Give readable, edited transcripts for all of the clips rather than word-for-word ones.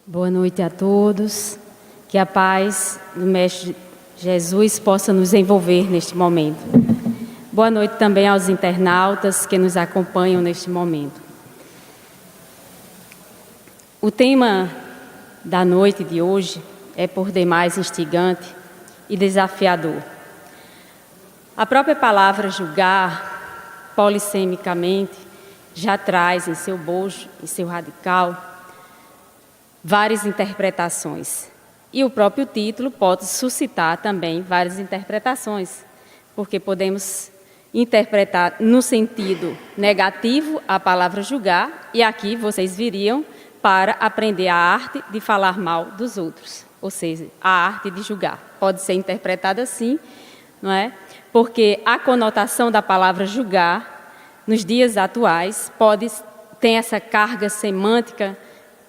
Boa noite a todos. Que a paz do Mestre Jesus possa nos envolver neste momento. Boa noite também aos internautas que nos acompanham neste momento. O tema da noite de hoje é por demais instigante e desafiador. A própria palavra julgar, polissemicamente, já traz em seu bojo, em seu radical, várias interpretações. E o próprio título pode suscitar também várias interpretações, porque podemos interpretar no sentido negativo a palavra julgar, e aqui vocês viriam para aprender a arte de falar mal dos outros, ou seja, a arte de julgar. Pode ser interpretada assim, não é? Porque a conotação da palavra julgar, nos dias atuais, tem essa carga semântica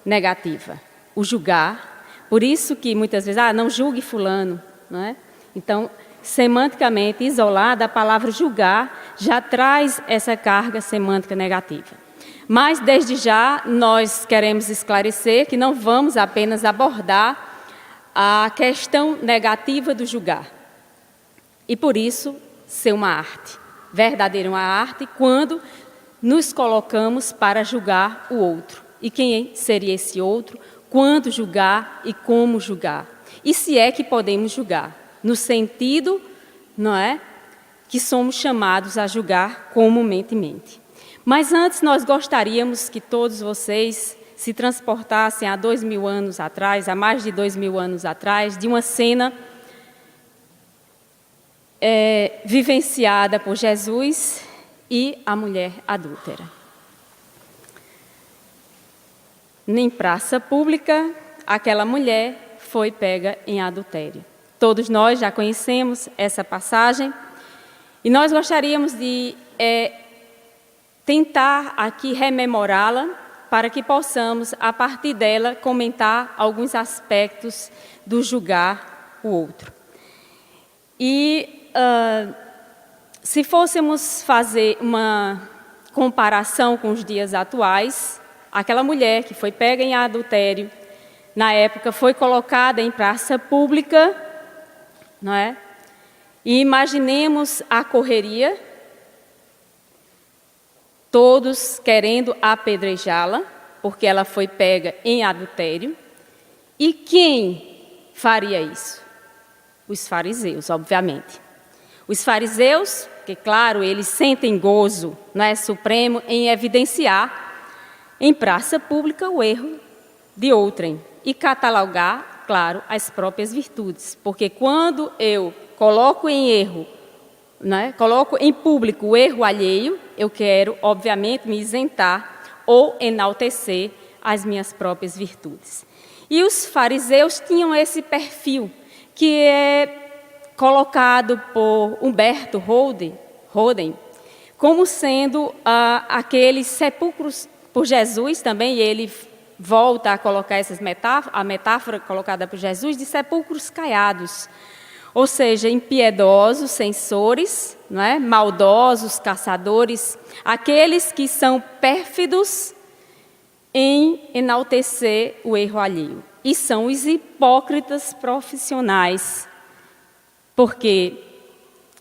negativa. O julgar, por isso que muitas vezes, não julgue fulano, não é? Então, semanticamente isolada, a palavra julgar já traz essa carga semântica negativa. Mas, desde já, nós queremos esclarecer que não vamos apenas abordar a questão negativa do julgar. E, por isso, ser uma arte, verdadeira uma arte, quando nos colocamos para julgar o outro. E quem seria esse outro? Quando julgar e como julgar. E se é que podemos julgar, no sentido, não é, que somos chamados a julgar comumente. Mas antes nós gostaríamos que todos vocês se transportassem a 2000 anos atrás, a mais de 2000 anos atrás, de uma cena vivenciada por Jesus e a mulher adúltera. Em praça pública, aquela mulher foi pega em adultério. Todos nós já conhecemos essa passagem e nós gostaríamos de tentar aqui rememorá-la para que possamos, a partir dela, comentar alguns aspectos do julgar o outro. E se fôssemos fazer uma comparação com os dias atuais, aquela mulher que foi pega em adultério, na época foi colocada em praça pública, não é? E imaginemos a correria, todos querendo apedrejá-la, porque ela foi pega em adultério. E quem faria isso? Os fariseus, obviamente. Os fariseus, que claro, eles sentem gozo, não é, supremo em evidenciar em praça pública o erro de outrem e catalogar, claro, as próprias virtudes. Porque quando eu coloco em erro, né, coloco em público o erro alheio, eu quero, obviamente, me isentar ou enaltecer as minhas próprias virtudes. E os fariseus tinham esse perfil, que é colocado por Humberto Roden como sendo aqueles sepulcros por Jesus também, e ele volta a colocar a metáfora colocada por Jesus de sepulcros caiados, ou seja, impiedosos, censores, não é? Maldosos, caçadores, aqueles que são pérfidos em enaltecer o erro alheio. E são os hipócritas profissionais, porque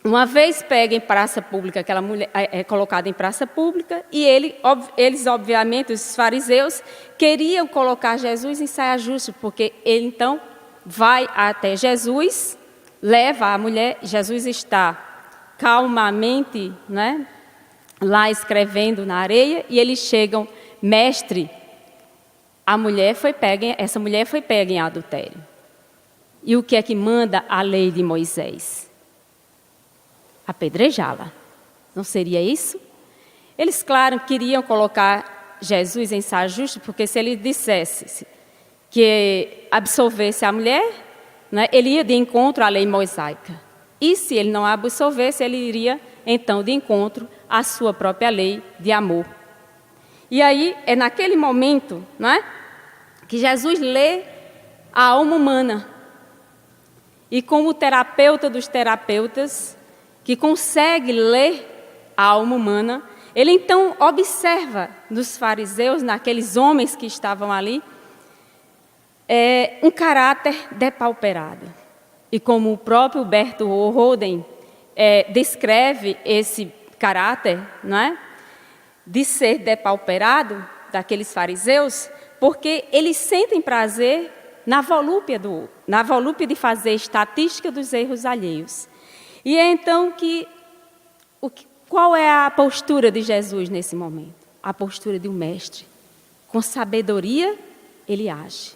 uma vez pega em praça pública, aquela mulher é colocada em praça pública, e eles, obviamente, os fariseus, queriam colocar Jesus em saia justa, porque ele, então, vai até Jesus, leva a mulher, Jesus está calmamente, né, lá escrevendo na areia, e eles chegam, mestre, essa mulher foi pega em adultério. E o que é que manda a lei de Moisés? Apedrejá-la. Não seria isso? Eles, claro, queriam colocar Jesus em saia justa, porque se ele dissesse que absolvesse a mulher, né, ele ia de encontro à lei mosaica. E se ele não a absolvesse, ele iria, então, de encontro à sua própria lei de amor. E aí, é naquele momento, não é, que Jesus lê a alma humana. E como terapeuta dos terapeutas, que consegue ler a alma humana, ele então observa nos fariseus, naqueles homens que estavam ali, é um caráter depauperado. E como o próprio Berto Roden descreve esse caráter, não é? De ser depauperado daqueles fariseus, porque eles sentem prazer na volúpia de fazer estatística dos erros alheios. E é então qual é a postura de Jesus nesse momento? A postura de um mestre. Com sabedoria, ele age.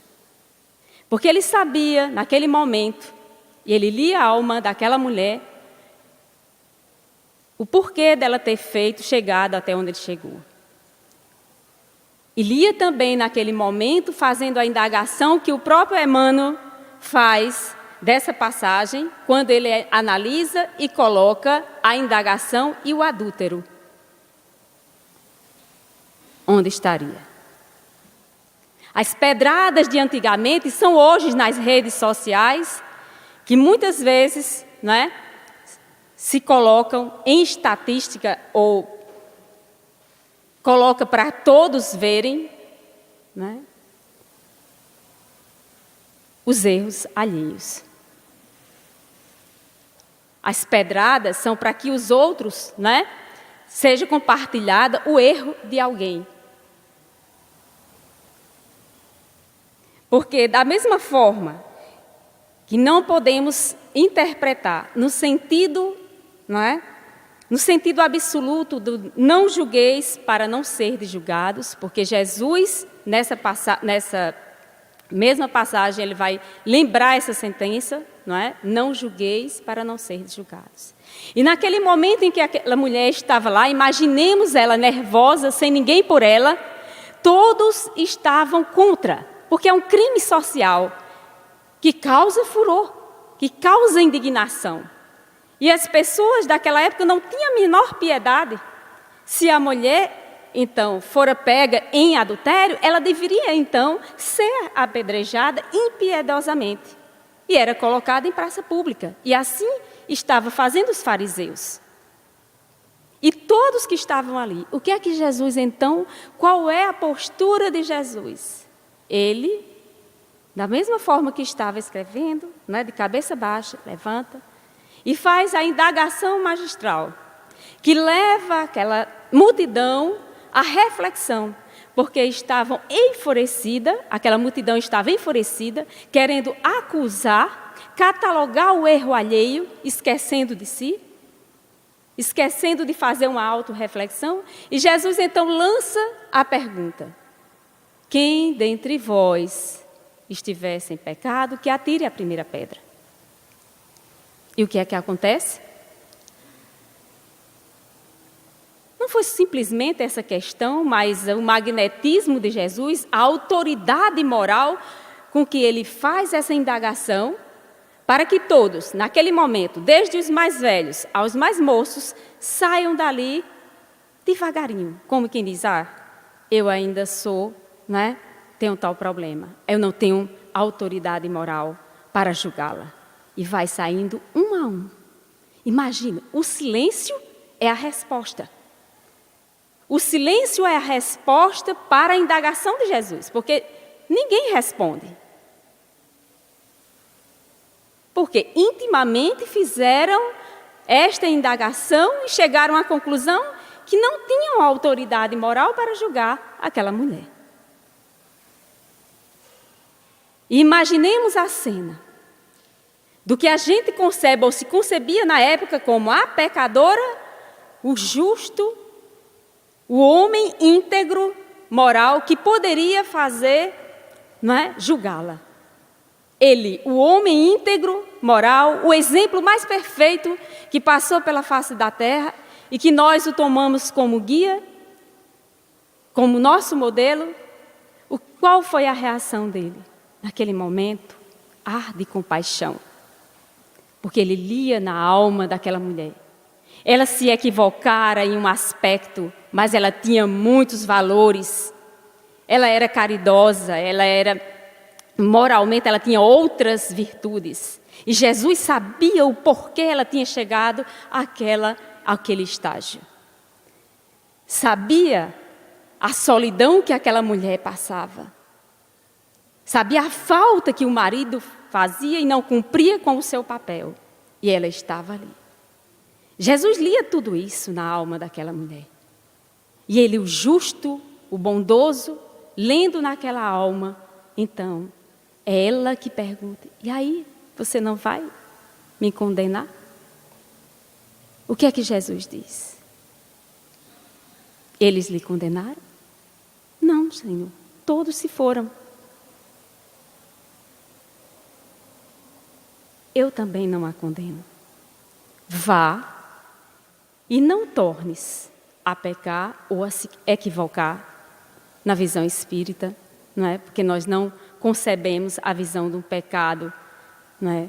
Porque ele sabia, naquele momento, e ele lia a alma daquela mulher, o porquê dela ter chegado até onde ele chegou. E lia também naquele momento, fazendo a indagação que o próprio Emmanuel faz dessa passagem, quando ele analisa e coloca a indagação e o adúltero. Onde estaria? As pedradas de antigamente são hoje nas redes sociais, que muitas vezes, não é, se colocam em estatística ou coloca para todos verem, né, os erros alheios. As pedradas são para que os outros, né, seja compartilhado o erro de alguém. Porque da mesma forma que não podemos interpretar no sentido, não é? No sentido absoluto do não julgueis para não serdes julgados, porque Jesus, nessa mesma passagem, ele vai lembrar essa sentença, não é? Não julgueis para não serdes julgados. E naquele momento em que aquela mulher estava lá, imaginemos ela nervosa, sem ninguém por ela, todos estavam contra, porque é um crime social que causa furor, que causa indignação. E as pessoas daquela época não tinham a menor piedade. Se a mulher, então, fora pega em adultério, ela deveria, então, ser apedrejada impiedosamente. E era colocada em praça pública. E assim estava fazendo os fariseus. E todos que estavam ali. O que é que Jesus, então, qual é a postura de Jesus? Ele, da mesma forma que estava escrevendo, né, de cabeça baixa, levanta, e faz a indagação magistral, que leva aquela multidão à reflexão, porque estavam enfurecida, aquela multidão estava enfurecida, querendo acusar, catalogar o erro alheio, esquecendo de si, esquecendo de fazer uma autorreflexão, e Jesus então lança a pergunta: quem dentre vós estiver sem pecado, que atire a primeira pedra. E o que é que acontece? Não foi simplesmente essa questão, mas o magnetismo de Jesus, a autoridade moral com que ele faz essa indagação, para que todos, naquele momento, desde os mais velhos aos mais moços, saiam dali devagarinho, como quem diz: eu ainda sou, né, tenho tal problema, eu não tenho autoridade moral para julgá-la. E vai saindo um a um. Imagina, o silêncio é a resposta. O silêncio é a resposta para a indagação de Jesus, porque ninguém responde. Porque intimamente fizeram esta indagação e chegaram à conclusão que não tinham autoridade moral para julgar aquela mulher. E imaginemos a cena do que a gente concebe ou se concebia na época como a pecadora, o justo, o homem íntegro, moral, que poderia fazer, não é, julgá-la. Ele, o homem íntegro, moral, o exemplo mais perfeito que passou pela face da terra e que nós o tomamos como guia, como nosso modelo. Qual foi a reação dele? Naquele momento, ar de compaixão. Porque ele lia na alma daquela mulher. Ela se equivocara em um aspecto, mas ela tinha muitos valores. Ela era caridosa, ela era moralmente, ela tinha outras virtudes. E Jesus sabia o porquê ela tinha chegado àquele estágio. Sabia a solidão que aquela mulher passava. sabia a falta que o marido fazia e não cumpria com o seu papel. E ela estava ali. Jesus lia tudo isso na alma daquela mulher. E ele, o justo, o bondoso, lendo naquela alma, então, é ela que pergunta: e aí, você não vai me condenar? O que é que Jesus diz? Eles lhe condenaram? Não, Senhor, todos se foram. Eu também não a condeno. Vá e não tornes a pecar ou a se equivocar na visão espírita, não é? Porque nós não concebemos a visão do pecado, não é?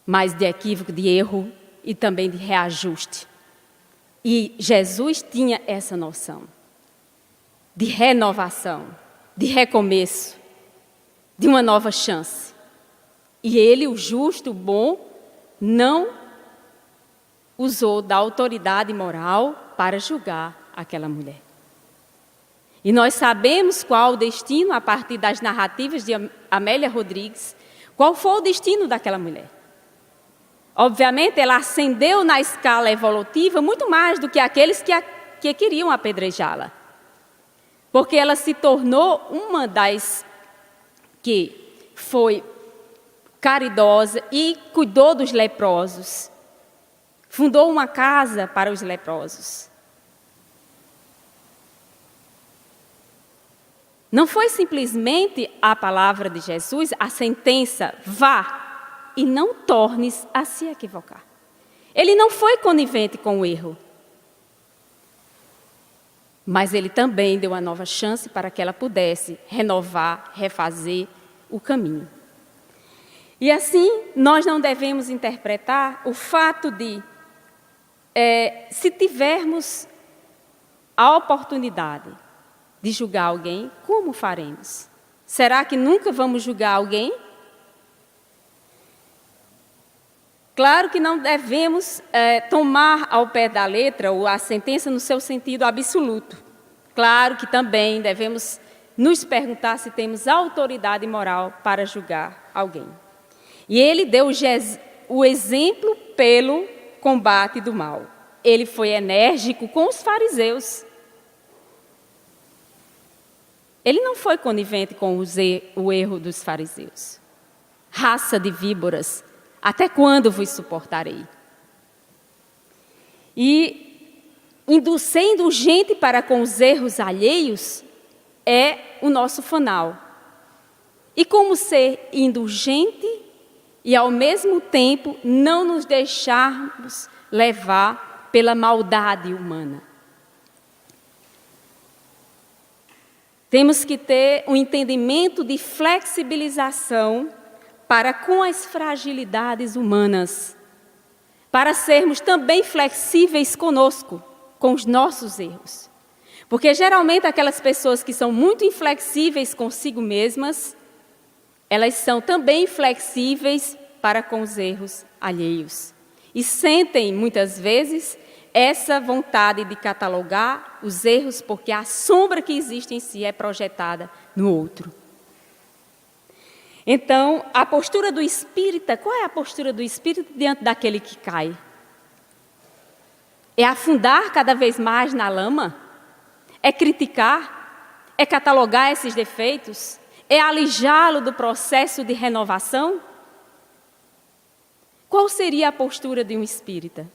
Mas de equívoco, de erro e também de reajuste. E Jesus tinha essa noção de renovação, de recomeço, de uma nova chance. E ele, o justo, o bom, não usou da autoridade moral para julgar aquela mulher. E nós sabemos qual o destino, a partir das narrativas de Amélia Rodrigues, qual foi o destino daquela mulher. Obviamente, ela ascendeu na escala evolutiva muito mais do que aqueles que queriam apedrejá-la. Porque ela se tornou uma das que foi caridosa e cuidou dos leprosos. Fundou uma casa para os leprosos. Não foi simplesmente a palavra de Jesus, a sentença, vá e não tornes a se equivocar. Ele não foi conivente com o erro. Mas ele também deu uma nova chance para que ela pudesse renovar, refazer o caminho. E assim, nós não devemos interpretar o fato de, se tivermos a oportunidade de julgar alguém, como faremos? Será que nunca vamos julgar alguém? Claro que não devemos tomar ao pé da letra ou a sentença no seu sentido absoluto. Claro que também devemos nos perguntar se temos autoridade moral para julgar alguém. E ele deu o exemplo pelo combate do mal. Ele foi enérgico com os fariseus. Ele não foi conivente com o erro dos fariseus. Raça de víboras, até quando vos suportarei? E ser indulgente para com os erros alheios é o nosso fanal. E como ser indulgente e, ao mesmo tempo, não nos deixarmos levar pela maldade humana. Temos que ter um entendimento de flexibilização para com as fragilidades humanas, para sermos também flexíveis conosco, com os nossos erros. Porque, geralmente, aquelas pessoas que são muito inflexíveis consigo mesmas, elas são também flexíveis para com os erros alheios. E sentem, muitas vezes, essa vontade de catalogar os erros, porque a sombra que existe em si é projetada no outro. Então, a postura do espírita, qual é a postura do espírita diante daquele que cai? É afundar cada vez mais na lama? É criticar? É catalogar esses defeitos? É alijá-lo do processo de renovação? Qual seria a postura de um espírita?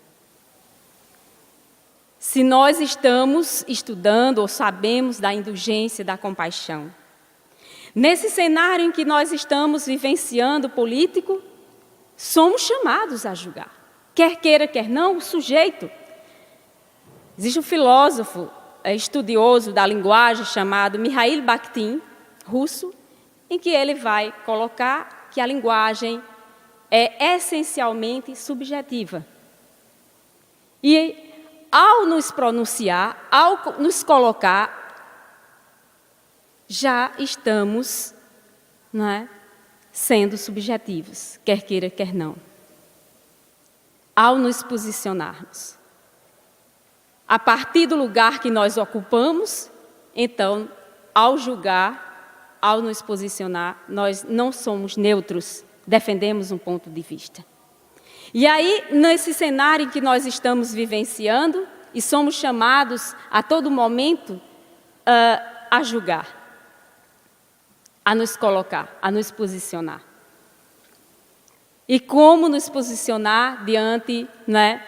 Se nós estamos estudando ou sabemos da indulgência, da compaixão, nesse cenário em que nós estamos vivenciando político, somos chamados a julgar. Quer queira, quer não, o sujeito. Existe um filósofo estudioso da linguagem chamado Mikhail Bakhtin, russo, em que ele vai colocar que a linguagem é essencialmente subjetiva. E ao nos pronunciar, ao nos colocar, já estamos, não é, sendo subjetivos, quer queira, quer não. Ao nos posicionarmos. A partir do lugar que nós ocupamos, então, ao julgar, ao nos posicionar, nós não somos neutros, defendemos um ponto de vista. E aí, nesse cenário em que nós estamos vivenciando, e somos chamados a todo momento a julgar, a nos colocar, a nos posicionar. E como nos posicionar diante, né,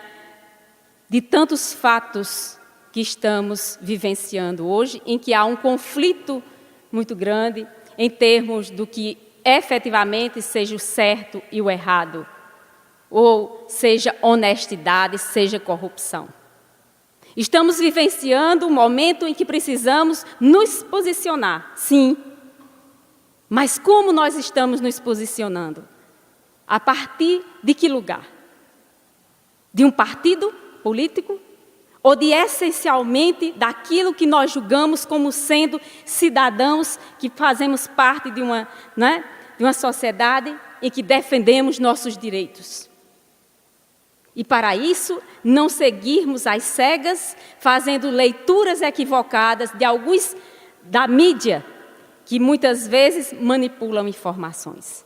de tantos fatos que estamos vivenciando hoje, em que há um conflito muito grande em termos do que efetivamente seja o certo e o errado, ou seja honestidade, seja corrupção. Estamos vivenciando um momento em que precisamos nos posicionar, sim. Mas como nós estamos nos posicionando? A partir de que lugar? De um partido político? Ou de essencialmente daquilo que nós julgamos como sendo cidadãos que fazemos parte de uma sociedade em que defendemos nossos direitos? E para isso, não seguirmos às cegas, fazendo leituras equivocadas de alguns da mídia, que muitas vezes manipulam informações.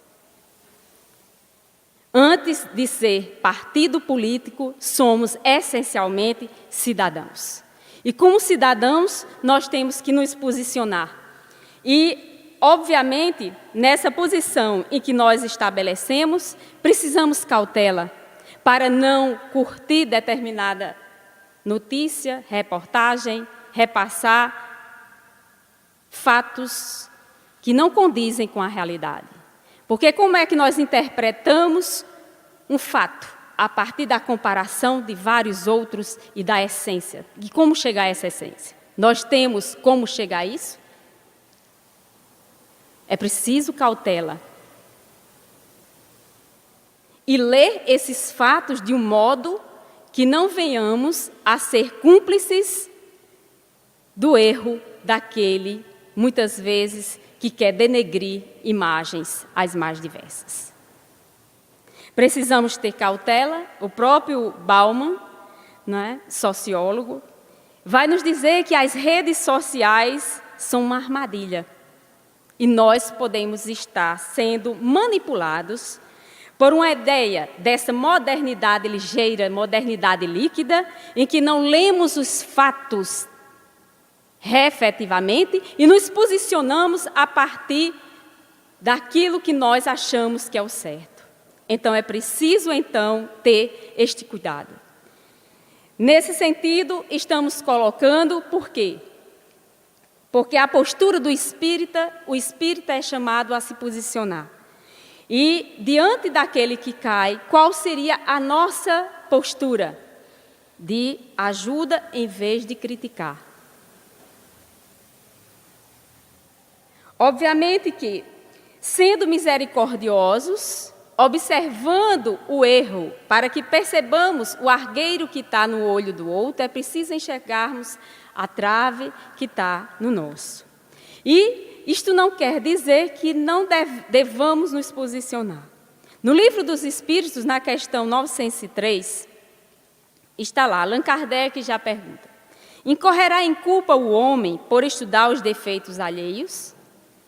Antes de ser partido político, somos essencialmente cidadãos. E como cidadãos, nós temos que nos posicionar. E, obviamente, nessa posição em que nós estabelecemos, precisamos cautela para não curtir determinada notícia, reportagem, repassar fatos que não condizem com a realidade. Porque como é que nós interpretamos um fato a partir da comparação de vários outros e da essência? E como chegar a essa essência? Nós temos como chegar a isso? É preciso cautela. E ler esses fatos de um modo que não venhamos a ser cúmplices do erro daquele, muitas vezes, que quer denegrir imagens as mais diversas. Precisamos ter cautela. O próprio Bauman, sociólogo, vai nos dizer que as redes sociais são uma armadilha. E nós podemos estar sendo manipulados por uma ideia dessa modernidade ligeira, modernidade líquida, em que não lemos os fatos efetivamente e nos posicionamos a partir daquilo que nós achamos que é o certo. Então, é preciso, ter este cuidado. Nesse sentido, estamos colocando, por quê? Porque a postura do espírita, o espírita é chamado a se posicionar. E, diante daquele que cai, qual seria a nossa postura? De ajuda em vez de criticar. Obviamente que, sendo misericordiosos, observando o erro, para que percebamos o argueiro que está no olho do outro, é preciso enxergarmos a trave que está no nosso. E isto não quer dizer que não devamos nos posicionar. No Livro dos Espíritos, na questão 903, está lá, Allan Kardec já pergunta: incorrerá em culpa o homem por estudar os defeitos alheios?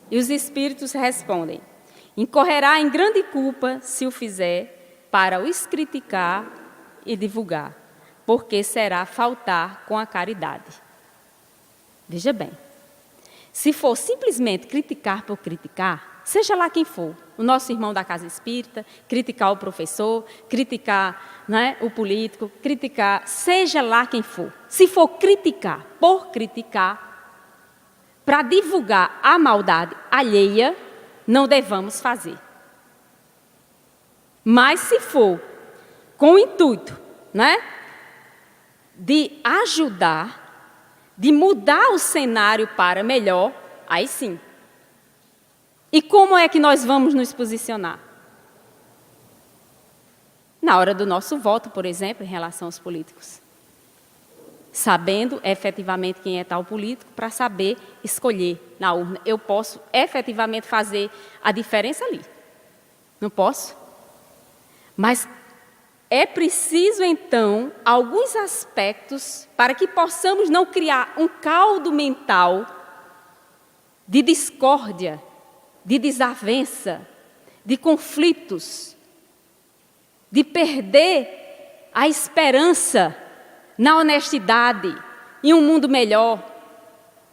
E os Espíritos respondem: incorrerá em grande culpa se o fizer para os criticar e divulgar, porque será faltar com a caridade. Veja bem, se for simplesmente criticar por criticar, seja lá quem for, o nosso irmão da casa espírita, criticar o professor, criticar o político, criticar, seja lá quem for. Se for criticar por criticar, para divulgar a maldade alheia, não devamos fazer. Mas se for com o intuito, de ajudar, de mudar o cenário para melhor, aí sim. E como é que nós vamos nos posicionar? Na hora do nosso voto, por exemplo, em relação aos políticos. Sabendo efetivamente quem é tal político, para saber escolher na urna. Eu posso efetivamente fazer a diferença ali. Não posso? Mas é preciso, alguns aspectos para que possamos não criar um caldo mental de discórdia de desavença, de conflitos, de perder a esperança na honestidade, em um mundo melhor,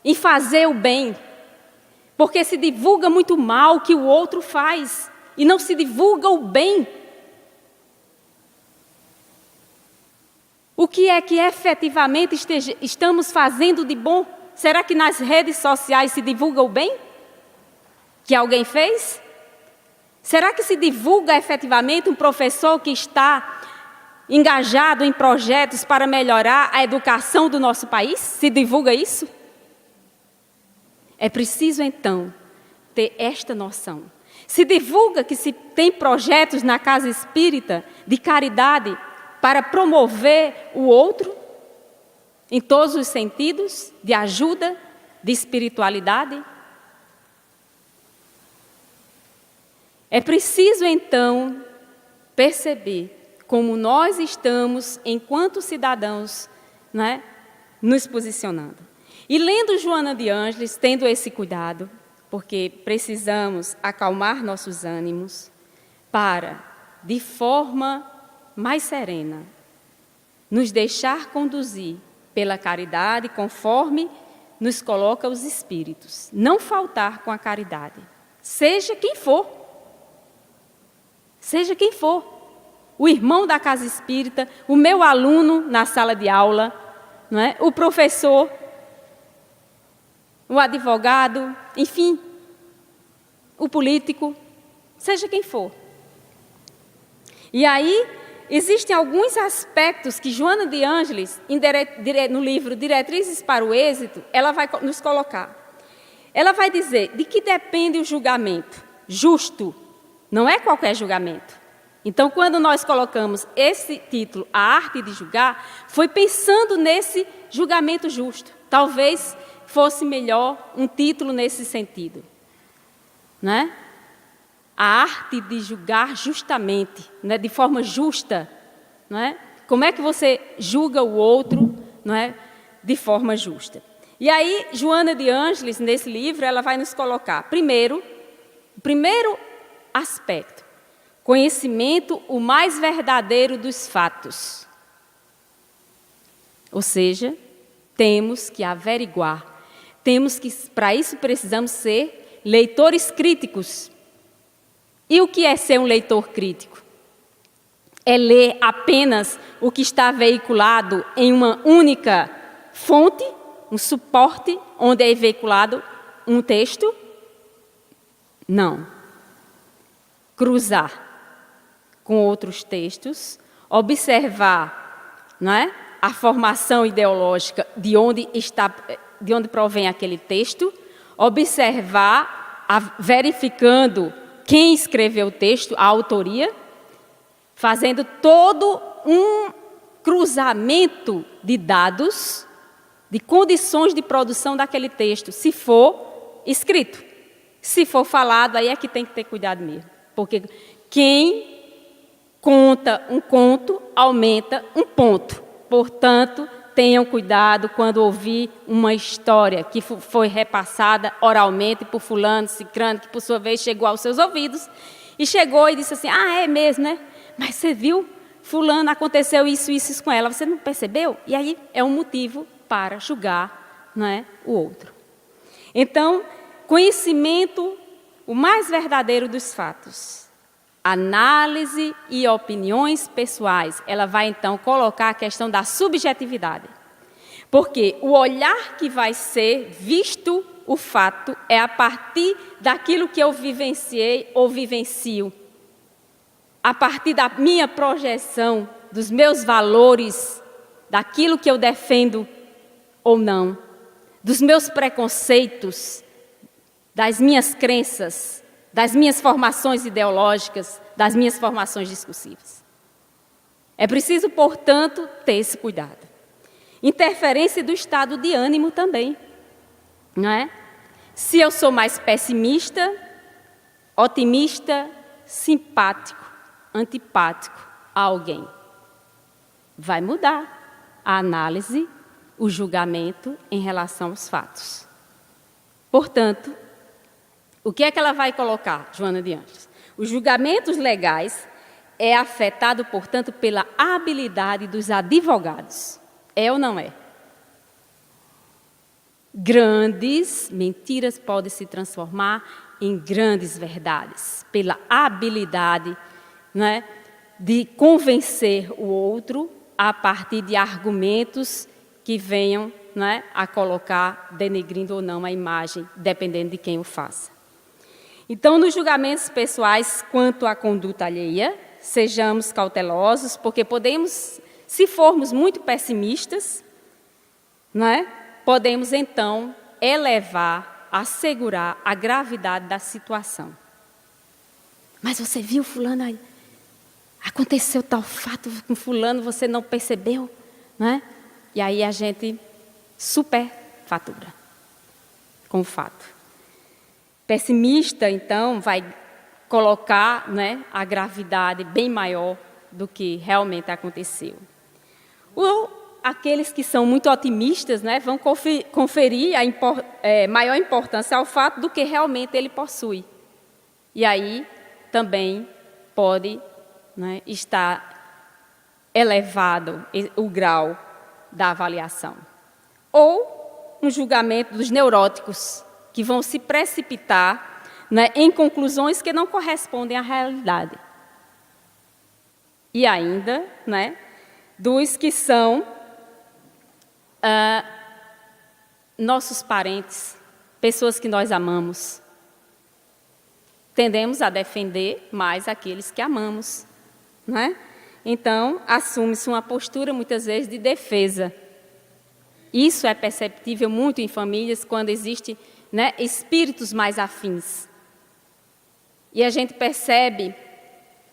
em fazer o bem. Porque se divulga muito mal que o outro faz e não se divulga o bem. O que é que efetivamente estamos fazendo de bom? Será que nas redes sociais se divulga o bem que alguém fez? Será que se divulga efetivamente um professor que está engajado em projetos para melhorar a educação do nosso país? Se divulga isso? É preciso, então, ter esta noção. Se divulga que se tem projetos na casa espírita de caridade para promover o outro, em todos os sentidos, de ajuda, de espiritualidade? É preciso, então, perceber como nós estamos, enquanto cidadãos, né, nos posicionando. E lendo Joana de Ângeles, tendo esse cuidado, porque precisamos acalmar nossos ânimos para, de forma mais serena, nos deixar conduzir pela caridade, conforme nos coloca os Espíritos. Não faltar com a caridade, seja quem for. Seja quem for, o irmão da casa espírita, o meu aluno na sala de aula, não é? O professor, o advogado, enfim, o político, seja quem for. E aí, existem alguns aspectos que Joana de Ângeles, no livro Diretrizes para o Êxito, ela vai nos colocar. Ela vai dizer de que depende o julgamento justo. Não é qualquer julgamento. Então, quando nós colocamos esse título, A Arte de Julgar, foi pensando nesse julgamento justo. Talvez fosse melhor um título nesse sentido. Não é? A arte de julgar justamente, não é? De forma justa. Não é? Como é que você julga o outro, não é? De forma justa? E aí, Joana de Ângeles, nesse livro, ela vai nos colocar, primeiro aspecto, conhecimento o mais verdadeiro dos fatos. Ou seja, temos que averiguar, para isso precisamos ser leitores críticos. E o que é ser um leitor crítico? É ler apenas o que está veiculado em uma única fonte, um suporte onde é veiculado um texto? Não. Cruzar com outros textos, observar, não é, a formação ideológica de onde provém aquele texto, observar, verificando quem escreveu o texto, a autoria, fazendo todo um cruzamento de dados, de condições de produção daquele texto, se for escrito. Se for falado, aí é que tem que ter cuidado mesmo. Porque quem conta um conto, aumenta um ponto. Portanto, tenham cuidado quando ouvir uma história que foi repassada oralmente por fulano, cicrano, que por sua vez chegou aos seus ouvidos, e chegou e disse assim, é mesmo, né? Mas você viu, fulano, aconteceu isso com ela, você não percebeu? E aí é um motivo para julgar, não é, o outro. Então, conhecimento o mais verdadeiro dos fatos. Análise e opiniões pessoais. Ela vai, então, colocar a questão da subjetividade. Porque o olhar que vai ser visto o fato é a partir daquilo que eu vivenciei ou vivencio. A partir da minha projeção, dos meus valores, daquilo que eu defendo ou não, dos meus preconceitos, das minhas crenças, das minhas formações ideológicas, das minhas formações discursivas. É preciso, portanto, ter esse cuidado. Interferência do estado de ânimo também, não é? Se eu sou mais pessimista, otimista, simpático, antipático a alguém, vai mudar a análise, o julgamento em relação aos fatos. Portanto, O que é que ela vai colocar, Joana de Ângeles? Os julgamentos legais é afetado, portanto, pela habilidade dos advogados. É ou não é? Grandes mentiras podem se transformar em grandes verdades, pela habilidade, né, de convencer o outro a partir de argumentos que venham, né, a colocar, denegrindo ou não a imagem, dependendo de quem o faça. Então, nos julgamentos pessoais quanto à conduta alheia, sejamos cautelosos, porque podemos, se formos muito pessimistas, né, podemos então elevar, assegurar a gravidade da situação. Mas você viu fulano aí? Aconteceu tal fato com fulano, você não percebeu, né? E aí a gente superfatura com o fato. Pessimista, então, vai colocar, né, a gravidade bem maior do que realmente aconteceu. Aqueles que são muito otimistas, né, vão conferir a maior importância ao fato do que realmente ele possui. E aí também pode, né, estar elevado o grau da avaliação. Ou um julgamento dos neuróticos, que vão se precipitar, né, em conclusões que não correspondem à realidade. E ainda, né, dos que são nossos parentes, pessoas que nós amamos. Tendemos a defender mais aqueles que amamos, né? Então, assume-se uma postura, muitas vezes, de defesa. Isso é perceptível muito em famílias, quando existem, né, espíritos mais afins. E a gente percebe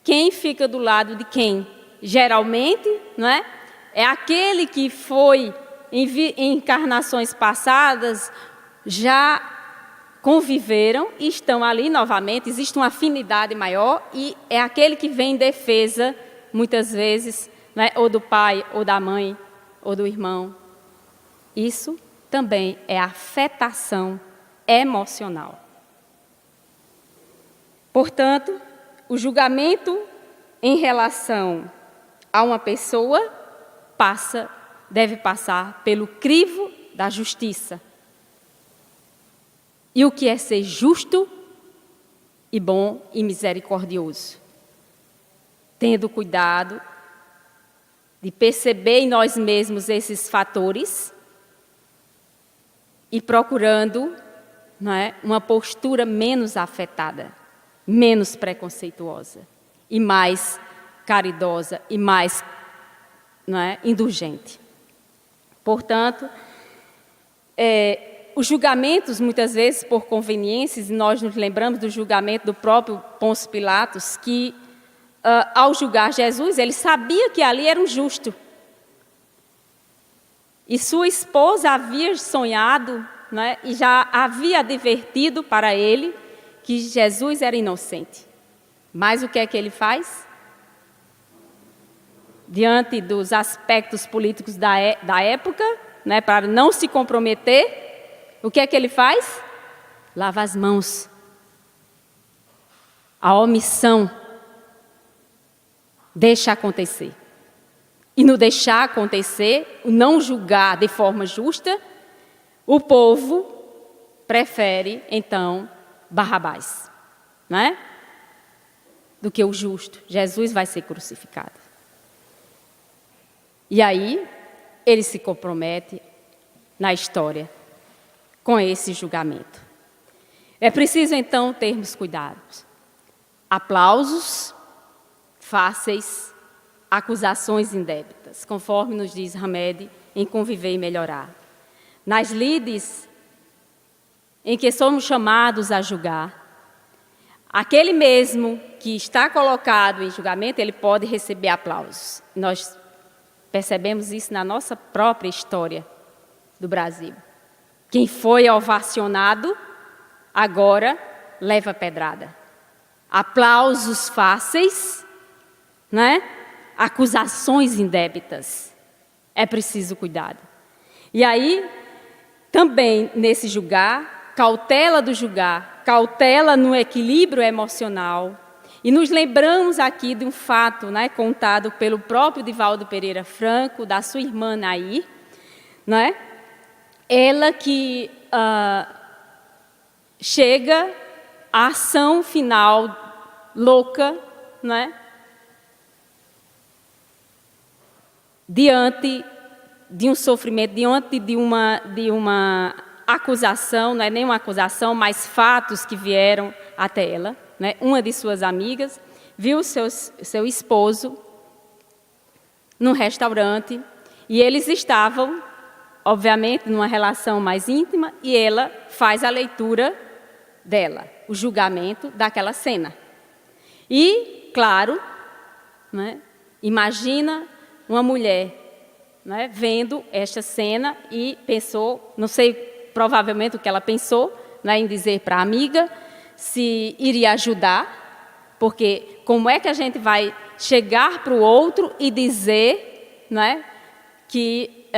quem fica do lado de quem. Geralmente, não é? É aquele que foi, em encarnações passadas, já conviveram e estão ali novamente, existe uma afinidade maior, e é aquele que vem em defesa, muitas vezes, né, ou do pai, ou da mãe, ou do irmão. Isso também é afetação emocional. Portanto, o julgamento em relação a uma pessoa deve passar pelo crivo da justiça. E o que é ser justo e bom e misericordioso? Tendo cuidado de perceber em nós mesmos esses fatores e procurando, não é, uma postura menos afetada, menos preconceituosa e mais caridosa e mais, não é, indulgente. Portanto, os julgamentos, muitas vezes, por conveniências, e nós nos lembramos do julgamento do próprio Pôncio Pilatos, que, ao julgar Jesus, ele sabia que ali era um justo. E sua esposa havia sonhado, né, e já havia advertido para ele que Jesus era inocente. Mas o que é que ele faz? Diante dos aspectos políticos da época, né, para não se comprometer, o que é que ele faz? Lava as mãos. A omissão deixa acontecer. E no deixar acontecer, o não julgar de forma justa, o povo prefere, então, Barrabás, né? Do que o justo. Jesus vai ser crucificado. E aí, ele se compromete na história com esse julgamento. É preciso, então, termos cuidado. Aplausos fáceis, acusações indébitas, conforme nos diz Hamed em Conviver e Melhorar. Nas lides em que somos chamados a julgar, aquele mesmo que está colocado em julgamento, ele pode receber aplausos. Nós percebemos isso na nossa própria história do Brasil. Quem foi ovacionado, agora leva pedrada. Aplausos fáceis, né? Acusações indébitas. É preciso cuidado. E aí, também nesse julgar, cautela do julgar, cautela no equilíbrio emocional. E nos lembramos aqui de um fato, né, contado pelo próprio Divaldo Pereira Franco, da sua irmã Nair, né? Ela que chega à ação final louca, né? Diante de um sofrimento, diante de uma acusação, não é nem uma acusação, mas fatos que vieram até ela, né? Uma de suas amigas viu seu esposo num restaurante e eles estavam, obviamente, numa relação mais íntima e ela faz a leitura dela, o julgamento daquela cena. E, claro, né, imagina uma mulher, né, vendo esta cena e pensou, não sei provavelmente o que ela pensou, né, em dizer para a amiga se iria ajudar, porque como é que a gente vai chegar para o outro e dizer, né, que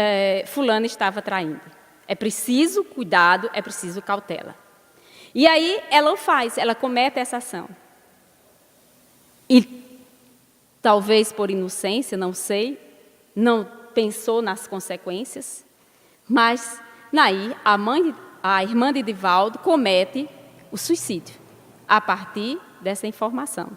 fulano estava traindo? É preciso cuidado, é preciso cautela. E aí ela o faz, ela comete essa ação. E talvez por inocência, não sei, não pensou nas consequências, mas Nair, a irmã de Divaldo, comete o suicídio a partir dessa informação.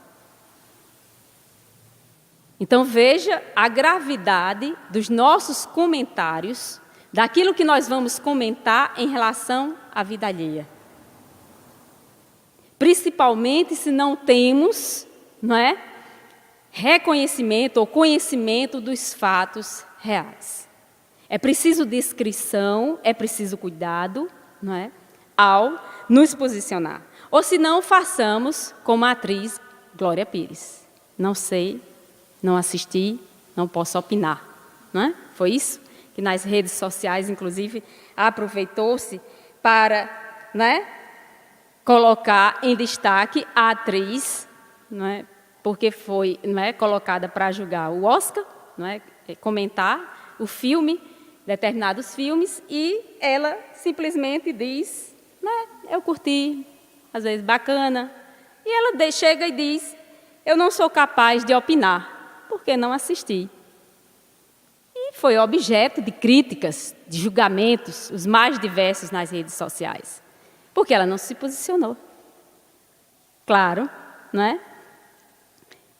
Então veja a gravidade dos nossos comentários, daquilo que nós vamos comentar em relação à vida alheia. Principalmente se não temos, não é, reconhecimento ou conhecimento dos fatos reais. É preciso discrição, é preciso cuidado, não é, ao nos posicionar. Ou se não, façamos como a atriz Glória Pires. Não sei, não assisti, não posso opinar. Não é? Foi isso que nas redes sociais, inclusive, aproveitou-se para, né, colocar em destaque a atriz, não é, porque foi, não é, colocada para julgar o Oscar, não é, comentar o filme, determinados filmes, e ela simplesmente diz, né, eu curti, às vezes bacana, e ela chega e diz, eu não sou capaz de opinar, porque não assisti. E foi objeto de críticas, de julgamentos, os mais diversos nas redes sociais, porque ela não se posicionou. Claro, não é?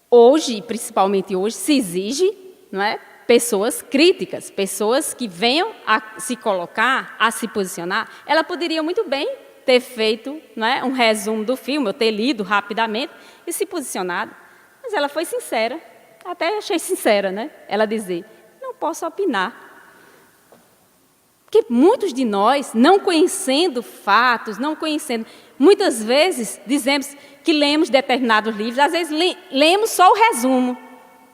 Hoje, principalmente hoje, se exige, não é, pessoas críticas, pessoas que venham a se colocar, a se posicionar. Ela poderia muito bem ter feito, não é, um resumo do filme, ou ter lido rapidamente e se posicionado. Mas ela foi sincera, até achei sincera, né? Ela dizer, não posso opinar. Porque muitos de nós, não conhecendo fatos, não conhecendo, muitas vezes dizemos que lemos determinados livros, às vezes lemos só o resumo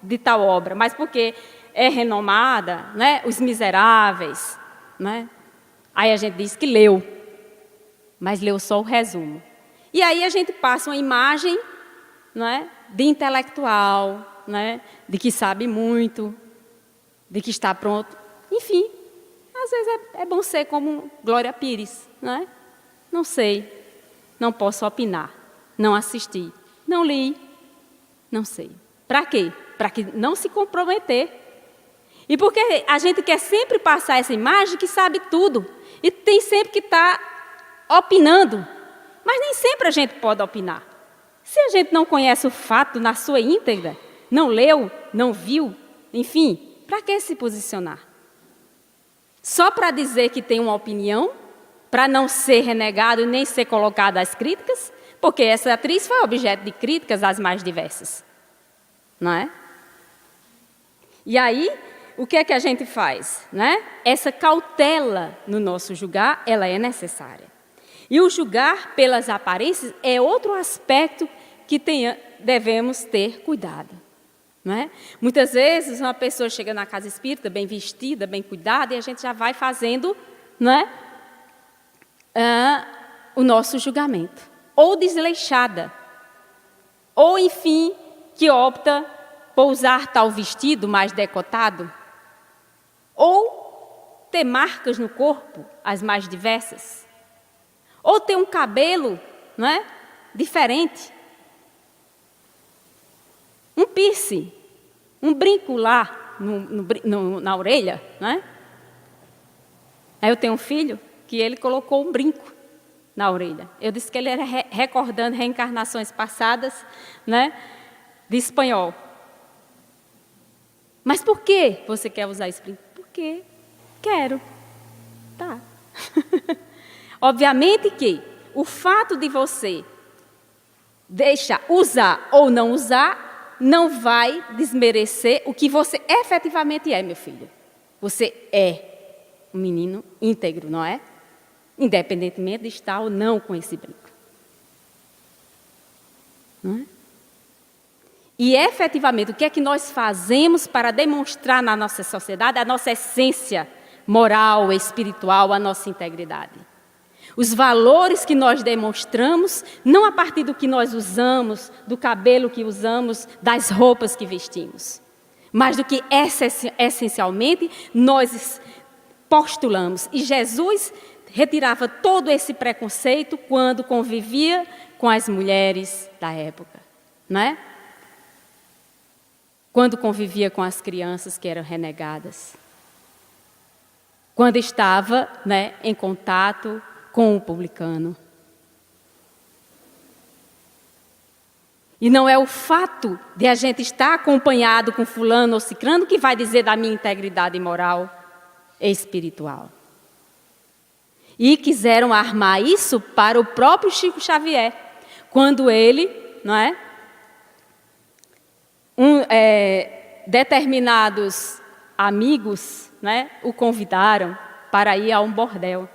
de tal obra, mas porque é renomada, né? Os Miseráveis, né? Aí a gente diz que leu, mas leu só o resumo. E aí a gente passa uma imagem, não é, de intelectual, né, de que sabe muito, de que está pronto. Enfim, às vezes é bom ser como Glória Pires, não é? Não sei, não posso opinar, não assisti, não li, não sei. Para quê? Para que não se comprometer. E porque a gente quer sempre passar essa imagem que sabe tudo. E tem sempre que estar opinando. Mas nem sempre a gente pode opinar. Se a gente não conhece o fato na sua íntegra, não leu, não viu, enfim, para que se posicionar? Só para dizer que tem uma opinião, para não ser renegado e nem ser colocado às críticas, porque essa atriz foi objeto de críticas as mais diversas. Não é? E aí, o que é que a gente faz? Né? Essa cautela no nosso julgar, ela é necessária. E o julgar pelas aparências é outro aspecto que devemos ter cuidado. Não é? Muitas vezes uma pessoa chega na casa espírita, bem vestida, bem cuidada, e a gente já vai fazendo, não é, o nosso julgamento. Ou desleixada, ou, enfim, que opta por usar tal vestido mais decotado, ou ter marcas no corpo, as mais diversas, ou ter um cabelo, não é? Diferente. Um piercing, um brinco lá na orelha, não é? Aí eu tenho um filho que ele colocou um brinco na orelha. Eu disse que ele era recordando reencarnações passadas, né, de espanhol. Mas por que você quer usar esse brinco? Porque quero. Tá. Obviamente que o fato de você deixar usar ou não usar não vai desmerecer o que você efetivamente é, meu filho. Você é um menino íntegro, não é? Independentemente de estar ou não com esse brinco. Não é? E efetivamente, o que é que nós fazemos para demonstrar na nossa sociedade a nossa essência moral, espiritual, a nossa integridade? Os valores que nós demonstramos, não a partir do que nós usamos, do cabelo que usamos, das roupas que vestimos, mas do que essencialmente nós postulamos. E Jesus retirava todo esse preconceito quando convivia com as mulheres da época, não é? Quando convivia com as crianças que eram renegadas. Quando estava, né, em contato com o publicano. E não é o fato de a gente estar acompanhado com fulano ou ciclano que vai dizer da minha integridade moral e espiritual. E quiseram armar isso para o próprio Chico Xavier, quando ele, não é? Determinados amigos, né, o convidaram para ir a um bordel.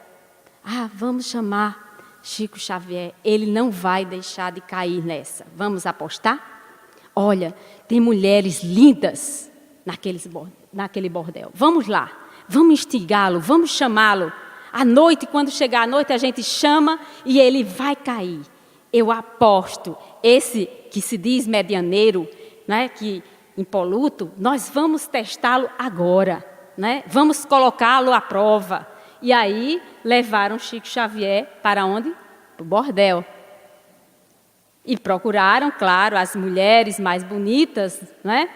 Vamos chamar Chico Xavier, ele não vai deixar de cair nessa. Vamos apostar? Olha, tem mulheres lindas naquele bordel. Vamos lá, vamos instigá-lo, vamos chamá-lo. À noite, quando chegar a noite, a gente chama e ele vai cair. Eu aposto, esse que se diz medianeiro, né, que impoluto, nós vamos testá-lo agora, né? Vamos colocá-lo à prova. E aí levaram Chico Xavier para onde? Para o bordel. E procuraram, claro, as mulheres mais bonitas, né?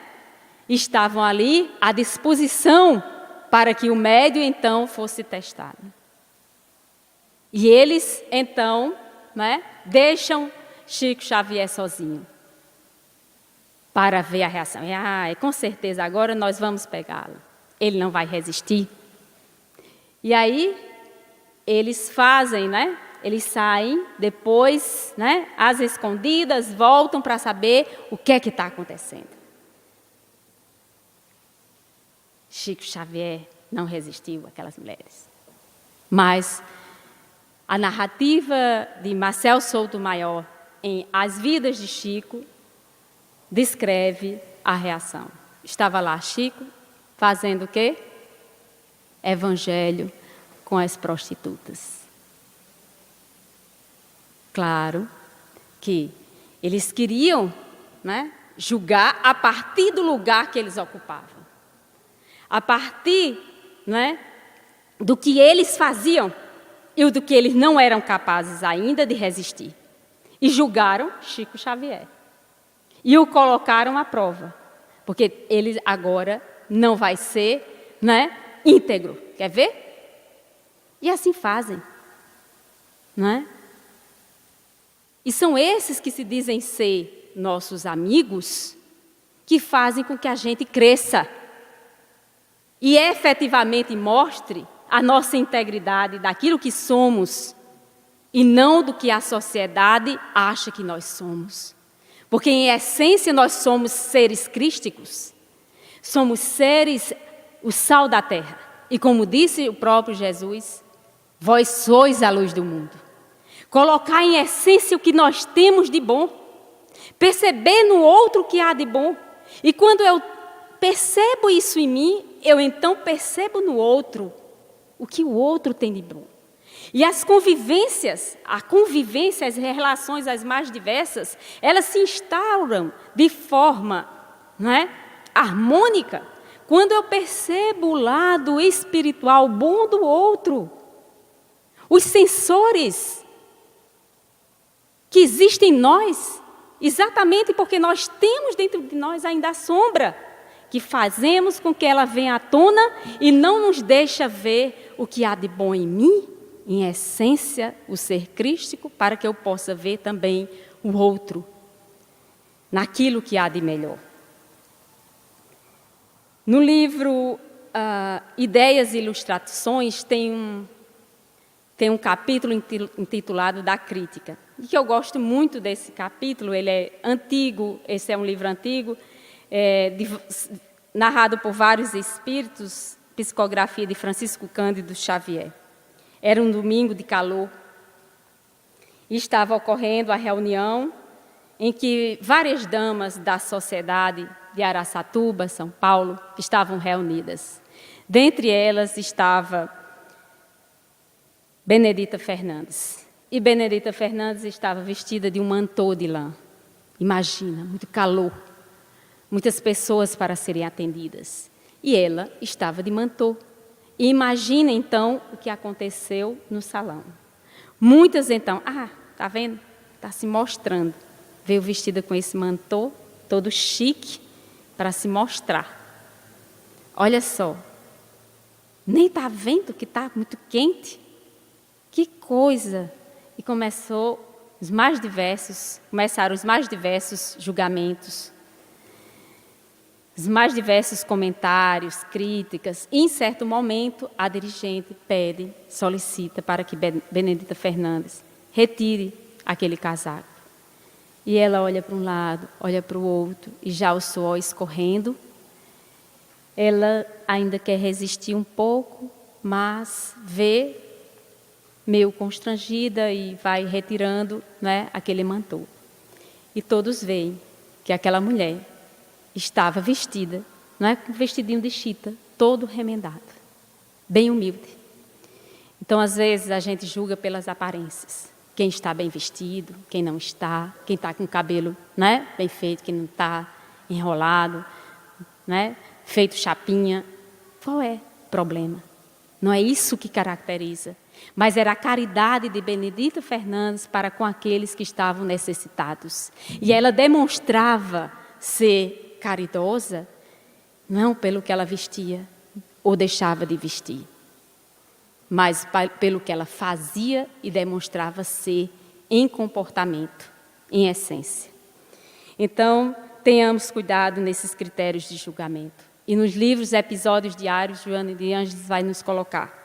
Estavam ali à disposição para que o médium então fosse testado. E eles então, né, deixam Chico Xavier sozinho para ver a reação. Com certeza agora nós vamos pegá-lo. Ele não vai resistir. E aí eles fazem, né? Eles saem depois, né, às escondidas, voltam para saber o que é que está acontecendo. Chico Xavier não resistiu àquelas mulheres. Mas a narrativa de Marcel Souto Maior em As Vidas de Chico descreve a reação. Estava lá Chico fazendo o quê? Evangelho com as prostitutas. Claro que eles queriam, né, julgar a partir do lugar que eles ocupavam. A partir, né, do que eles faziam e do que eles não eram capazes ainda de resistir. E julgaram Chico Xavier. E o colocaram à prova. Porque ele agora não vai ser, né, íntegro. Quer ver? E assim fazem. Não é? E são esses que se dizem ser nossos amigos que fazem com que a gente cresça. E efetivamente mostre a nossa integridade daquilo que somos e não do que a sociedade acha que nós somos. Porque, em essência, nós somos seres crísticos. Somos seres, o sal da terra. E como disse o próprio Jesus, vós sois a luz do mundo. Colocar em essência o que nós temos de bom. Perceber no outro o que há de bom. E quando eu percebo isso em mim, eu então percebo no outro o que o outro tem de bom. E as convivências, as relações as mais diversas, elas se instauram de forma, não é, harmônica, quando eu percebo o lado espiritual bom do outro. Os sensores que existe em nós, exatamente porque nós temos dentro de nós ainda a sombra, que fazemos com que ela venha à tona e não nos deixa ver o que há de bom em mim, em essência, o ser crístico, para que eu possa ver também o outro, naquilo que há de melhor. No livro Ideias e Ilustrações tem um capítulo intitulado Da Crítica. E que eu gosto muito desse capítulo, ele é antigo, esse é um livro antigo, narrado por vários espíritos, psicografia de Francisco Cândido Xavier. Era um domingo de calor e estava ocorrendo a reunião em que várias damas da sociedade de Araçatuba, São Paulo, estavam reunidas. Dentre elas estava Benedita Fernandes. E Benedita Fernandes estava vestida de um mantô de lã. Imagina, muito calor, muitas pessoas para serem atendidas. E ela estava de mantô. E imagina, então, o que aconteceu no salão. Muitas, então, está vendo? Está se mostrando. Veio vestida com esse mantô, todo chique, para se mostrar. Olha só, nem está vendo que está muito quente? Que coisa! E começaram os mais diversos julgamentos, os mais diversos comentários, críticas. E, em certo momento, a dirigente solicita para que Benedita Fernandes retire aquele casaco. E ela olha para um lado, olha para o outro, e já o suor escorrendo. Ela ainda quer resistir um pouco, mas vê, meio constrangida, e vai retirando, né, aquele mantô. E todos veem que aquela mulher estava vestida, não é, com um vestidinho de chita, todo remendado, bem humilde. Então, às vezes, a gente julga pelas aparências. Quem está bem vestido, quem não está, quem está com o cabelo, né, bem feito, quem não está enrolado, né, feito chapinha. Qual é o problema? Não é isso que caracteriza, mas era a caridade de Benedita Fernandes para com aqueles que estavam necessitados. E ela demonstrava ser caridosa, não pelo que ela vestia ou deixava de vestir, mas pelo que ela fazia e demonstrava ser em comportamento, em essência. Então, tenhamos cuidado nesses critérios de julgamento. E nos livros Episódios Diários, Joana de Ângeles vai nos colocar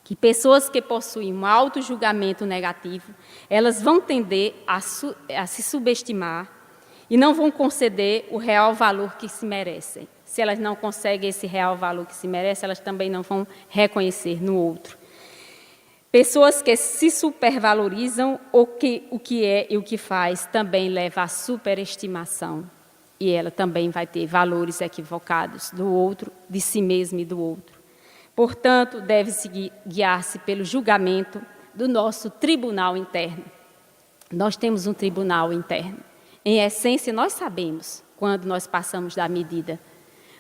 que pessoas que possuem um auto-julgamento negativo, elas vão tender a se subestimar e não vão conceder o real valor que se merecem. Se elas não conseguem esse real valor que se merecem, elas também não vão reconhecer no outro. Pessoas que se supervalorizam, o que é e o que faz, também leva à superestimação. E ela também vai ter valores equivocados do outro, de si mesma e do outro. Portanto, deve-se guiar-se pelo julgamento do nosso tribunal interno. Nós temos um tribunal interno. Em essência, nós sabemos quando nós passamos da medida,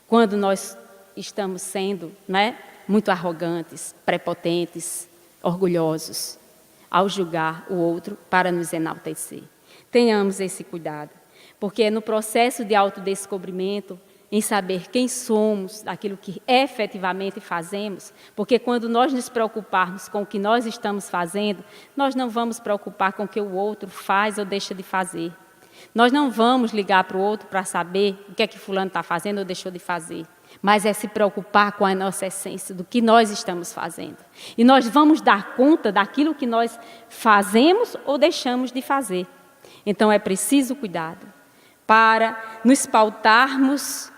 quando nós estamos sendo, né, muito arrogantes, prepotentes, orgulhosos, ao julgar o outro para nos enaltecer. Tenhamos esse cuidado, porque é no processo de autodescobrimento, em saber quem somos, aquilo que efetivamente fazemos, porque quando nós nos preocuparmos com o que nós estamos fazendo, nós não vamos preocupar com o que o outro faz ou deixa de fazer. Nós não vamos ligar para o outro para saber o que é que fulano está fazendo ou deixou de fazer, mas é se preocupar com a nossa essência, do que nós estamos fazendo. E nós vamos dar conta daquilo que nós fazemos ou deixamos de fazer. Então é preciso cuidado para nos pautarmos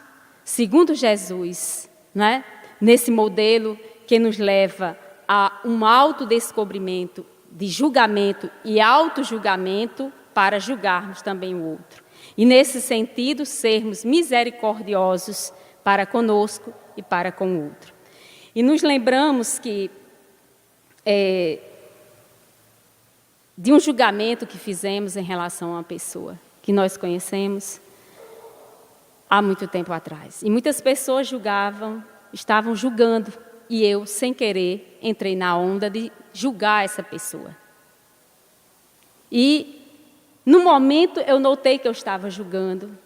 segundo Jesus, né? Nesse modelo que nos leva a um autodescobrimento de julgamento e autojulgamento para julgarmos também o outro. E nesse sentido, sermos misericordiosos para conosco e para com o outro. E nos lembramos que de um julgamento que fizemos em relação a uma pessoa que nós conhecemos há muito tempo atrás. E muitas pessoas estavam julgando, e eu, sem querer, entrei na onda de julgar essa pessoa. E No momento, eu notei que eu estava julgando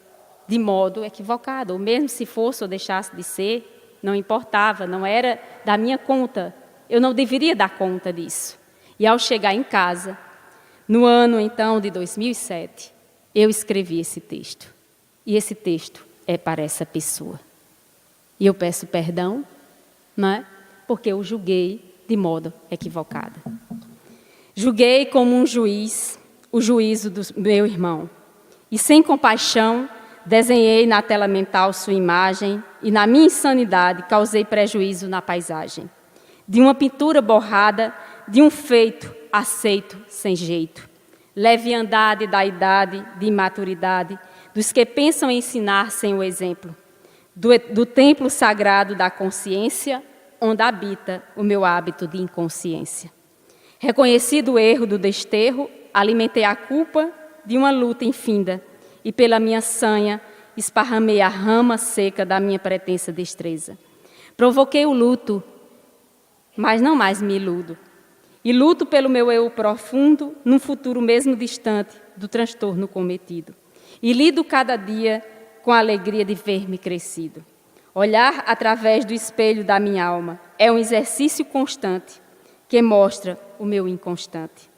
de modo equivocado, ou mesmo se fosse ou deixasse de ser, não importava, não era da minha conta. Eu não deveria dar conta disso. E ao chegar em casa, no ano então de 2007, eu escrevi esse texto. E esse texto é para essa pessoa. E eu peço perdão, não é? Porque eu julguei de modo equivocado. Julguei como um juiz o juízo do meu irmão. E sem compaixão, desenhei na tela mental sua imagem e, na minha insanidade, causei prejuízo na paisagem. De uma pintura borrada, de um feito aceito sem jeito. Leviandade da idade, de imaturidade, dos que pensam em ensinar sem o exemplo. Do templo sagrado da consciência, onde habita o meu hábito de inconsciência. Reconhecido o erro do desterro, alimentei a culpa de uma luta infinda e pela minha sanha esparramei a rama seca da minha pretensa destreza. Provoquei o luto, mas não mais me iludo. E luto pelo meu eu profundo, num futuro mesmo distante do transtorno cometido. E lido cada dia com a alegria de ver-me crescido. Olhar através do espelho da minha alma é um exercício constante que mostra o meu inconstante.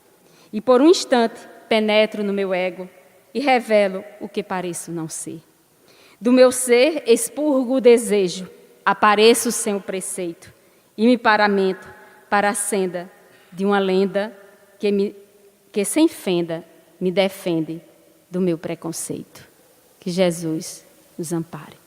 E por um instante penetro no meu ego e revelo o que pareço não ser. Do meu ser expurgo o desejo, apareço sem o preceito e me paramento para a senda de uma lenda que sem fenda me defende do meu preconceito. Que Jesus nos ampare.